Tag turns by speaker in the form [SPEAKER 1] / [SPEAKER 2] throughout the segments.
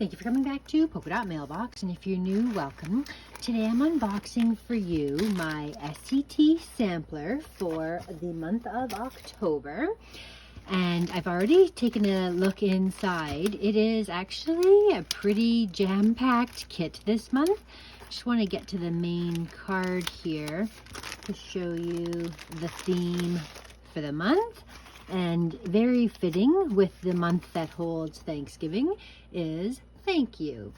[SPEAKER 1] Thank you for coming back to Polka Dot Mailbox, and if you're new, welcome. Today I'm unboxing for you my SCT Sampler for the month of October, and I've already taken a look inside. It is actually a pretty jam-packed kit this month. Just want to get to the main card here to show you the theme for the month. And very fitting with the month that holds Thanksgiving is thank you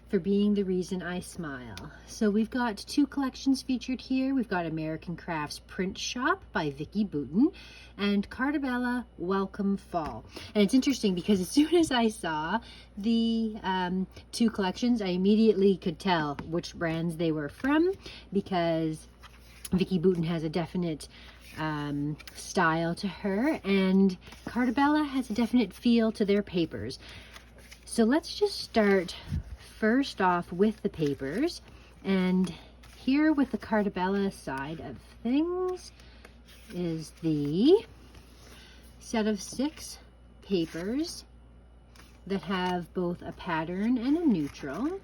[SPEAKER 1] for being the reason I smile. So we've got two collections featured here. We've got American Crafts Print Shop by Vicki Boutin and Carta Bella Welcome Fall. And it's interesting because as soon as I saw the two collections, I immediately could tell which brands they were from, because Vicki Boutin has a definite style to her, and Carta Bella has a definite feel to their papers. So let's just start first off with the papers, and here with the Carta Bella side of things is the set of 6 papers that have both a pattern and a neutral.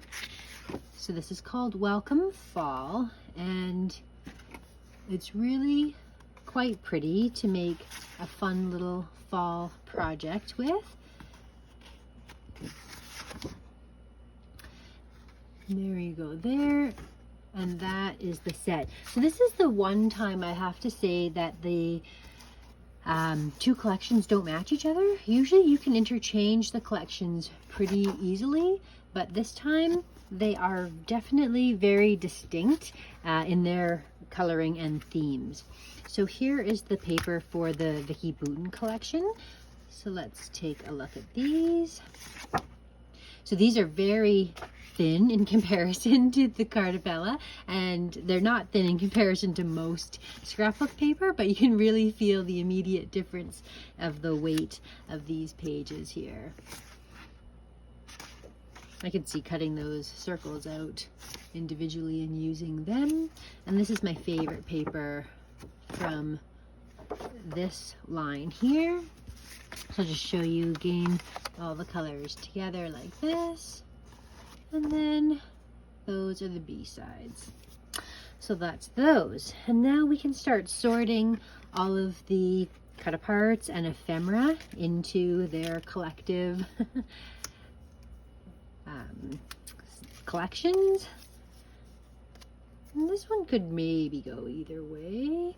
[SPEAKER 1] So this is called Welcome Fall, and it's really quite pretty to make a fun little fall project with. There you go there, and that is the set. So this is the one time I have to say that the two collections don't match each other. Usually you can interchange the collections pretty easily, but this time they are definitely very distinct in their coloring and themes. So here is the paper for the Vicki Boutin collection. So let's take a look at these. So these are very thin in comparison to the Carta Bella, and they're not thin in comparison to most scrapbook paper, but you can really feel the immediate difference of the weight of these pages here. I could see cutting those circles out individually and using them. And this is my favorite paper from this line here. So I'll just show you again all the colors together like this. And then those are the B-sides. So that's those. And now we can start sorting all of the cut aparts and ephemera into their collective collections. And this one could maybe go either way.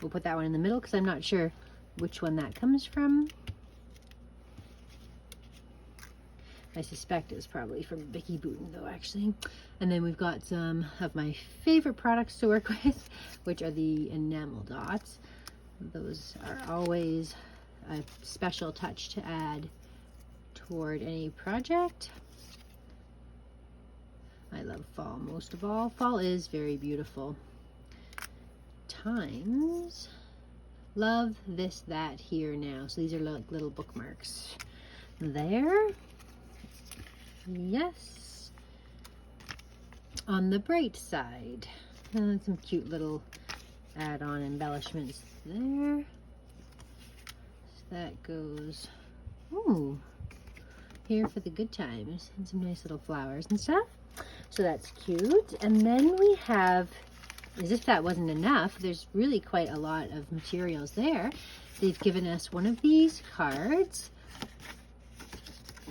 [SPEAKER 1] We'll put that one in the middle because I'm not sure which one that comes from. I suspect it's probably from Vicki Boutin though, actually. And then we've got some of my favorite products to work with, which are the enamel dots. Those are always a special touch to add toward any project. I love fall most of all. Fall is very beautiful. Times. Love this, that, here, now. So these are like little bookmarks. There. Yes. On the bright side. Some cute little add-on embellishments there. So that goes, ooh, here for the good times, and some nice little flowers and stuff. So that's cute. And then we have, as if that wasn't enough, there's really quite a lot of materials there. They've given us one of these cards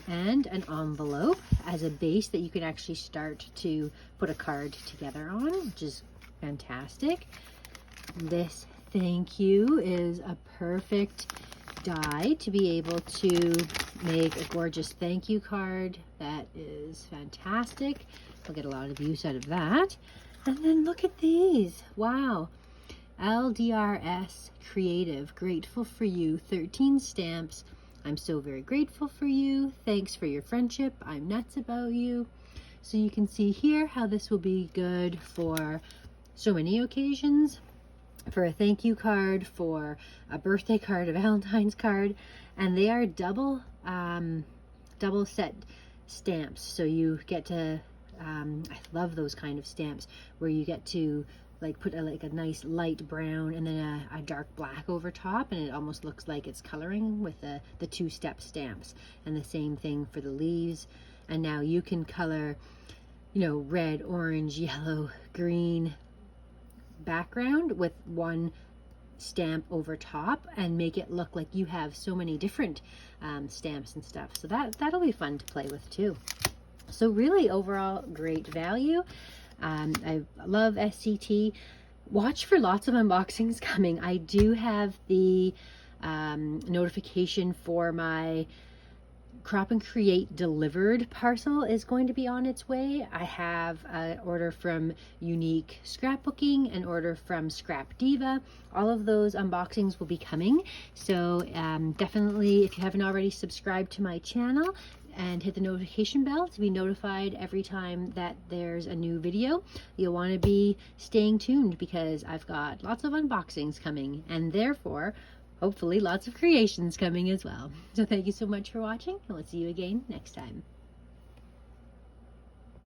[SPEAKER 1] and an envelope as a base that you can actually start to put a card together on, which is fantastic. This thank you is a perfect die to be able to make a gorgeous thank you card. That is fantastic. We'll get a lot of use out of that. And then look at these. Wow. LDRS Creative, grateful for you, 13 stamps. I'm so very grateful for you. Thanks for your friendship. I'm nuts about you. So you can see here how this will be good for so many occasions. For a thank you card, for a birthday card, a Valentine's card, and they are double set stamps. So you get to, I love those kind of stamps where you get to like put like a nice light brown and then a dark black over top, and it almost looks like it's coloring with the two-step stamps. And the same thing for the leaves. And now you can color, you know, red, orange, yellow, green background with one stamp over top and make it look like you have so many different stamps and stuff. So that'll be fun to play with too. So really overall great value. I love SCT. Watch for lots of unboxings coming. I do have the notification for my Crop and Create delivered parcel is going to be on its way. I have an order from Unique Scrapbooking, an order from Scrap Diva. All of those unboxings will be coming. So definitely, if you haven't already, subscribed to my channel and hit the notification bell to be notified every time that there's a new video. You'll want to be staying tuned because I've got lots of unboxings coming, and therefore hopefully lots of creations coming as well. So thank you so much for watching, and we'll see you again next time.